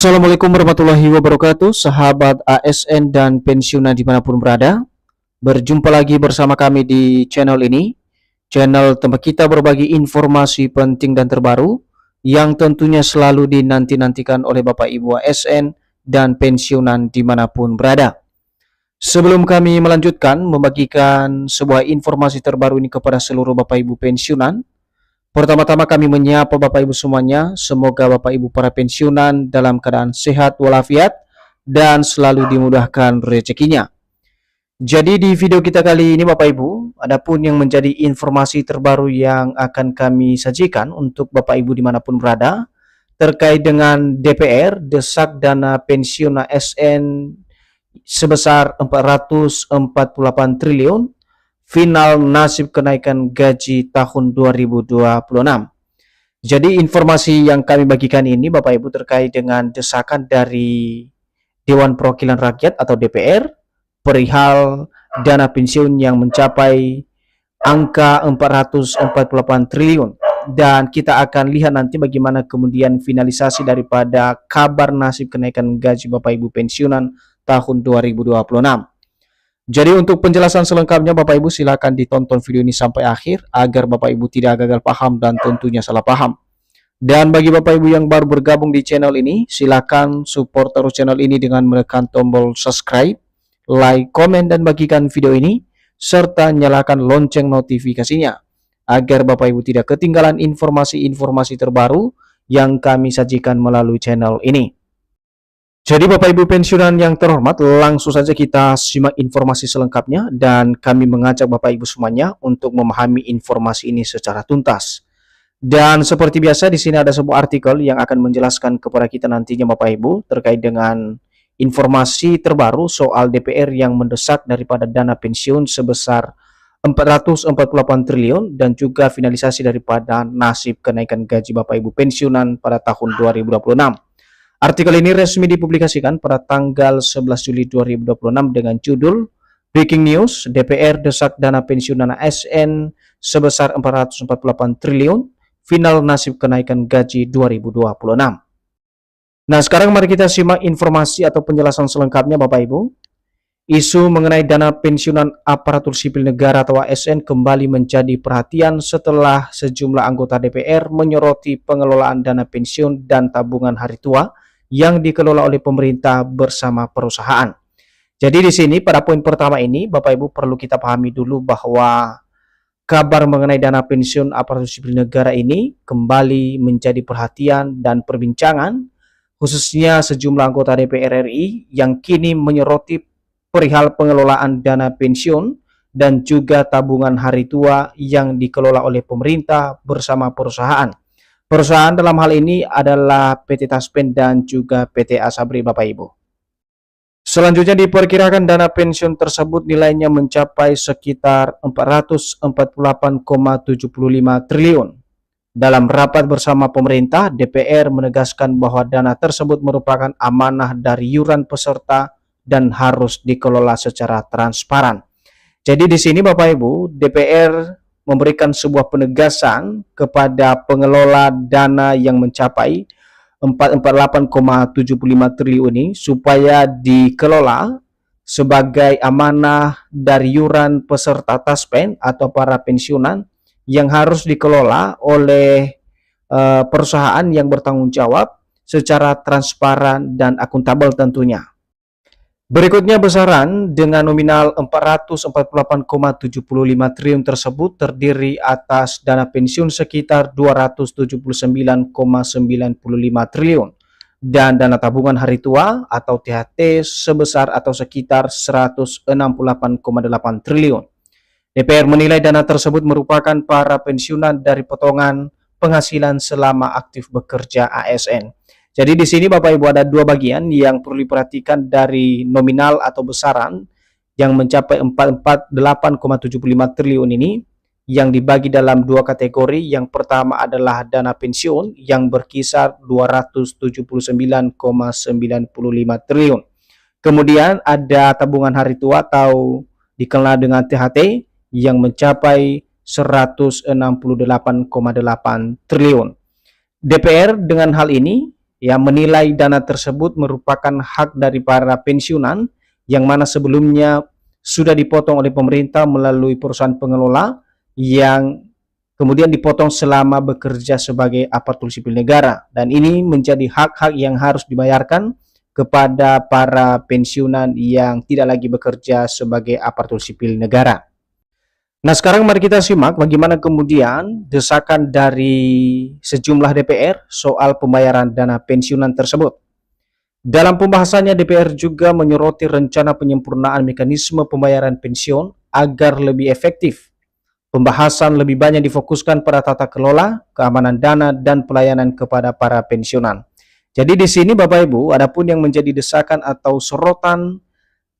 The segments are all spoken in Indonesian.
Assalamualaikum warahmatullahi wabarakatuh, sahabat ASN dan pensiunan dimanapun berada. Berjumpa lagi bersama kami di channel ini, channel tempat kita berbagi informasi penting dan terbaru yang tentunya selalu dinanti-nantikan oleh Bapak Ibu ASN dan pensiunan dimanapun berada. Sebelum kami melanjutkan membagikan sebuah informasi terbaru ini kepada seluruh Bapak Ibu pensiunan, pertama-tama kami menyapa Bapak Ibu semuanya, semoga Bapak Ibu para pensiunan dalam keadaan sehat walafiat dan selalu dimudahkan rezekinya. Jadi di video kita kali ini Bapak Ibu, adapun yang menjadi informasi terbaru yang akan kami sajikan untuk Bapak Ibu dimanapun berada, terkait dengan DPR desak dana pensiun ASN sebesar 448 triliun, final nasib kenaikan gaji tahun 2026. Jadi informasi yang kami bagikan ini Bapak Ibu terkait dengan desakan dari Dewan Perwakilan Rakyat atau DPR perihal dana pensiun yang mencapai angka 448 triliun. Dan kita akan lihat nanti bagaimana kemudian finalisasi daripada kabar nasib kenaikan gaji Bapak Ibu pensiunan tahun 2026. Jadi untuk penjelasan selengkapnya Bapak Ibu silakan ditonton video ini sampai akhir agar Bapak Ibu tidak gagal paham dan tentunya salah paham. Dan bagi Bapak Ibu yang baru bergabung di channel ini, silakan support terus channel ini dengan menekan tombol subscribe, like, komen, dan bagikan video ini, serta nyalakan lonceng notifikasinya agar Bapak Ibu tidak ketinggalan informasi-informasi terbaru yang kami sajikan melalui channel ini. Jadi Bapak Ibu pensiunan yang terhormat, langsung saja kita simak informasi selengkapnya dan kami mengajak Bapak Ibu semuanya untuk memahami informasi ini secara tuntas. Dan seperti biasa di sini ada sebuah artikel yang akan menjelaskan kepada kita nantinya Bapak Ibu terkait dengan informasi terbaru soal DPR yang mendesak daripada dana pensiun sebesar 448 triliun dan juga finalisasi daripada nasib kenaikan gaji Bapak Ibu pensiunan pada tahun 2026. Artikel ini resmi dipublikasikan pada tanggal 11 Juli 2026 dengan judul Breaking News, DPR desak dana pensiunan ASN sebesar 448 triliun, final nasib kenaikan gaji 2026. Nah, sekarang mari kita simak informasi atau penjelasan selengkapnya Bapak Ibu. Isu mengenai dana pensiunan aparatur sipil negara atau ASN kembali menjadi perhatian setelah sejumlah anggota DPR menyoroti pengelolaan dana pensiun dan tabungan hari tua yang dikelola oleh pemerintah bersama perusahaan. Jadi di sini pada poin pertama ini Bapak Ibu perlu kita pahami dulu bahwa kabar mengenai dana pensiun aparatur sipil negara ini kembali menjadi perhatian dan perbincangan khususnya sejumlah anggota DPR RI yang kini menyoroti perihal pengelolaan dana pensiun dan juga tabungan hari tua yang dikelola oleh pemerintah bersama perusahaan. Perusahaan dalam hal ini adalah PT Taspen dan juga PT Asabri Bapak Ibu. Selanjutnya diperkirakan dana pensiun tersebut nilainya mencapai sekitar 448,75 triliun. Dalam rapat bersama pemerintah, DPR menegaskan bahwa dana tersebut merupakan amanah dari iuran peserta dan harus dikelola secara transparan. Jadi di sini Bapak Ibu, DPR memberikan sebuah penegasan kepada pengelola dana yang mencapai 448,75 triliun ini supaya dikelola sebagai amanah dari iuran peserta Taspen atau para pensiunan yang harus dikelola oleh perusahaan yang bertanggung jawab secara transparan dan akuntabel tentunya. Berikutnya besaran dengan nominal 448,75 triliun tersebut terdiri atas dana pensiun sekitar 279,95 triliun dan dana tabungan hari tua atau THT sebesar atau sekitar 168,8 triliun. DPR menilai dana tersebut merupakan para pensiunan dari potongan penghasilan selama aktif bekerja ASN. Jadi di sini Bapak Ibu ada dua bagian yang perlu diperhatikan dari nominal atau besaran yang mencapai 448,75 triliun ini yang dibagi dalam dua kategori. Yang pertama adalah dana pensiun yang berkisar 279,95 triliun. Kemudian ada tabungan hari tua atau dikenal dengan THT yang mencapai 168,8 triliun. DPR dengan hal ini yang menilai dana tersebut merupakan hak dari para pensiunan yang mana sebelumnya sudah dipotong oleh pemerintah melalui perusahaan pengelola yang kemudian dipotong selama bekerja sebagai aparatur sipil negara, dan ini menjadi hak-hak yang harus dibayarkan kepada para pensiunan yang tidak lagi bekerja sebagai aparatur sipil negara. Nah, sekarang mari kita simak bagaimana kemudian desakan dari sejumlah DPR soal pembayaran dana pensiunan tersebut. Dalam pembahasannya, DPR juga menyoroti rencana penyempurnaan mekanisme pembayaran pensiun agar lebih efektif. Pembahasan lebih banyak difokuskan pada tata kelola, keamanan dana, dan pelayanan kepada para pensiunan. Jadi di sini Bapak Ibu, adapun yang menjadi desakan atau sorotan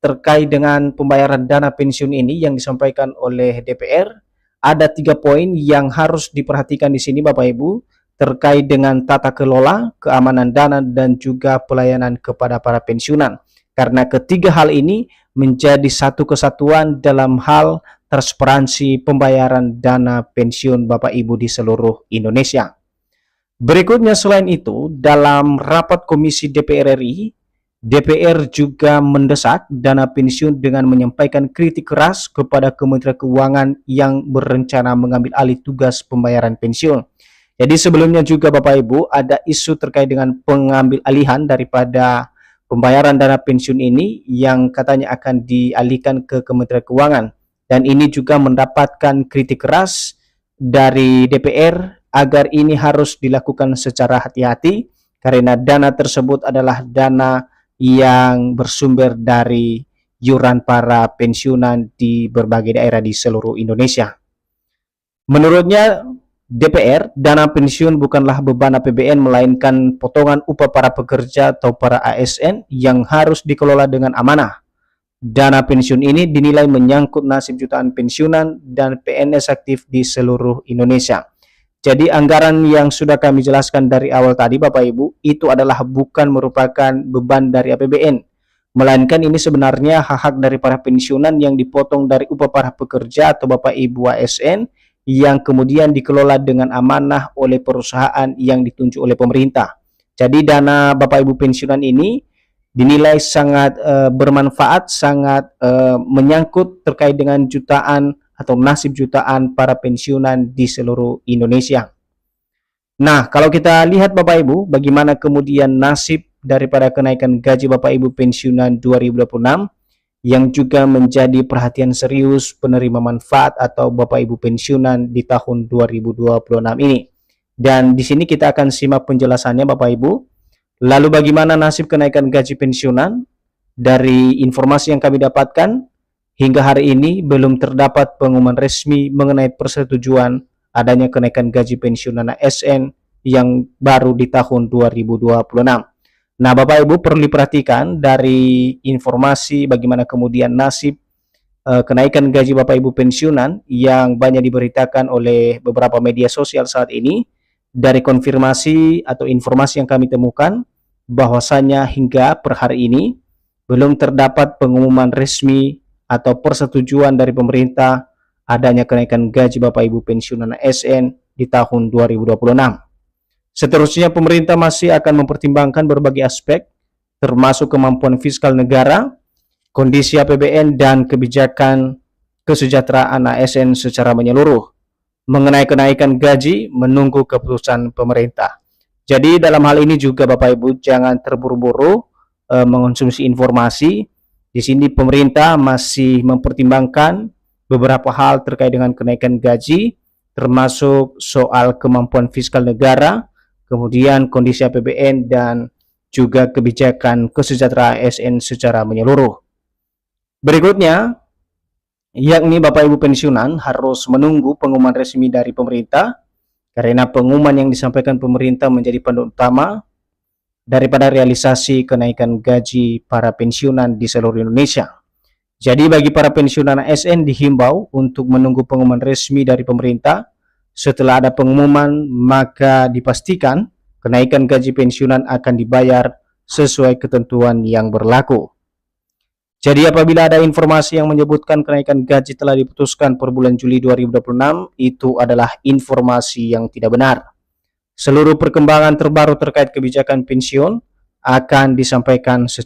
terkait dengan pembayaran dana pensiun ini yang disampaikan oleh DPR, ada 3 poin yang harus diperhatikan di sini Bapak Ibu, terkait dengan tata kelola, keamanan dana, dan juga pelayanan kepada para pensiunan. Karena ketiga hal ini menjadi satu kesatuan dalam hal transparansi pembayaran dana pensiun Bapak Ibu di seluruh Indonesia. Berikutnya, selain itu, dalam rapat Komisi DPR RI, DPR juga mendesak dana pensiun dengan menyampaikan kritik keras kepada Kementerian Keuangan yang berencana mengambil alih tugas pembayaran pensiun. Jadi sebelumnya juga Bapak Ibu ada isu terkait dengan pengambil alihan daripada pembayaran dana pensiun ini yang katanya akan dialihkan ke Kementerian Keuangan, dan ini juga mendapatkan kritik keras dari DPR agar ini harus dilakukan secara hati-hati karena dana tersebut adalah dana yang bersumber dari iuran para pensiunan di berbagai daerah di seluruh Indonesia. Menurutnya DPR, dana pensiun bukanlah beban APBN melainkan potongan upah para pekerja atau para ASN yang harus dikelola dengan amanah. Dana pensiun ini dinilai menyangkut nasib jutaan pensiunan dan PNS aktif di seluruh Indonesia. Jadi anggaran yang sudah kami jelaskan dari awal tadi Bapak Ibu, itu adalah bukan merupakan beban dari APBN, melainkan ini sebenarnya hak-hak dari para pensiunan yang dipotong dari upah para pekerja atau Bapak Ibu ASN yang kemudian dikelola dengan amanah oleh perusahaan yang ditunjuk oleh pemerintah. Jadi dana Bapak Ibu pensiunan ini dinilai sangat bermanfaat, sangat menyangkut terkait dengan jutaan atau nasib jutaan para pensiunan di seluruh Indonesia. Nah, kalau kita lihat Bapak Ibu, bagaimana kemudian nasib daripada kenaikan gaji Bapak Ibu pensiunan 2026 yang juga menjadi perhatian serius penerima manfaat atau Bapak Ibu pensiunan di tahun 2026 ini. Dan di sini kita akan simak penjelasannya Bapak Ibu. Lalu bagaimana nasib kenaikan gaji pensiunan? Dari informasi yang kami dapatkan, hingga hari ini belum terdapat pengumuman resmi mengenai persetujuan adanya kenaikan gaji pensiunan ASN yang baru di tahun 2026. Nah, Bapak Ibu perlu diperhatikan dari informasi bagaimana kemudian nasib kenaikan gaji Bapak Ibu pensiunan yang banyak diberitakan oleh beberapa media sosial saat ini. Dari konfirmasi atau informasi yang kami temukan, bahwasanya hingga per hari ini belum terdapat pengumuman resmi atau persetujuan dari pemerintah adanya kenaikan gaji Bapak Ibu pensiunan ASN di tahun 2026. Seterusnya pemerintah masih akan mempertimbangkan berbagai aspek termasuk kemampuan fiskal negara, kondisi APBN, dan kebijakan kesejahteraan ASN secara menyeluruh. Mengenai kenaikan gaji menunggu keputusan pemerintah. Jadi dalam hal ini juga Bapak Ibu jangan terburu-buru mengonsumsi informasi. Di sini pemerintah masih mempertimbangkan beberapa hal terkait dengan kenaikan gaji, termasuk soal kemampuan fiskal negara, kemudian kondisi APBN, dan juga kebijakan kesejahteraan ASN secara menyeluruh. Berikutnya, yakni Bapak Ibu pensiunan harus menunggu pengumuman resmi dari pemerintah, karena pengumuman yang disampaikan pemerintah menjadi panduan utama daripada realisasi kenaikan gaji para pensiunan di seluruh Indonesia. Jadi bagi para pensiunan ASN dihimbau untuk menunggu pengumuman resmi dari pemerintah. Setelah ada pengumuman, maka dipastikan kenaikan gaji pensiunan akan dibayar sesuai ketentuan yang berlaku. Jadi apabila ada informasi yang menyebutkan kenaikan gaji telah diputuskan per bulan Juli 2026, itu adalah informasi yang tidak benar. Seluruh perkembangan terbaru terkait kebijakan pensiun akan disampaikan secara